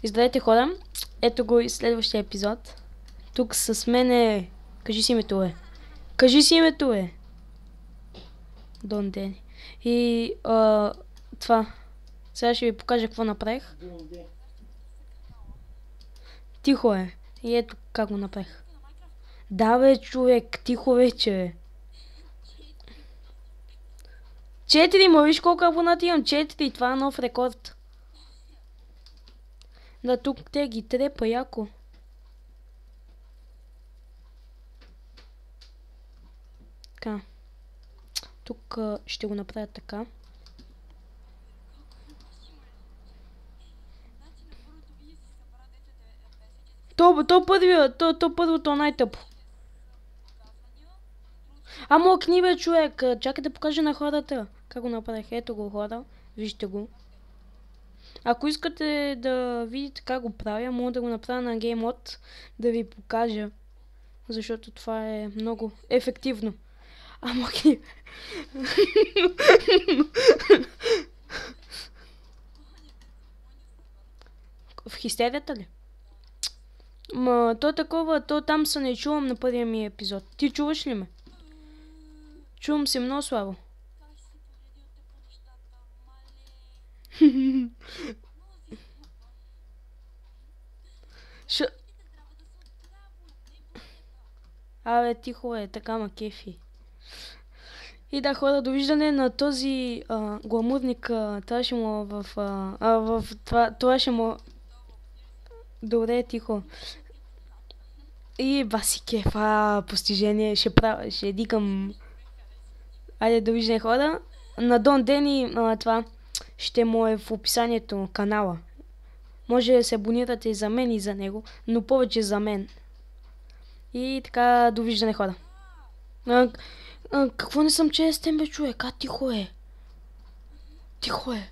Здравейте хора, ето го и следващия епизод. Тук с мен е... Кажи си името, е. Кажи си името, е. Дон Дени. И това. Сега ще ви покажа какво направих. Тихо е. И ето как го направих. Да бе, човек, тихо вече бе. 4, ма виж колко абонати имам. 4, това е нов рекорд. Да, тук те ги трепа яко. Така. Тук ще го направя така. То първото е най-тъпо. Мокни бе, човек. Чакай да покажа на хората как го направих. Ето го, хора. Вижте го. Ако искате да видите как го правя, мога да го направя на Game Mode, да ви покажа. Защото това е много ефективно. Мокни. В хистерията ли? То такова, то там се не чувам на първия ми епизод. Ти чуваш ли ме? Чувам се много слабо. Абе, тихо е, така ма кефи. И да, хора, довиждане на този гламурник. Това ще му това ще му... Добре, тихо. И баси кеф, постижение, ще дикам. Айде, довиждане, хора. На Дон Дени това ще му е в описанието на канала. Може да се абонирате и за мен и за него, но повече за мен. И така, довиждане, хора. Какво не съм честен, бе, човек? Тихо е. Тихо е.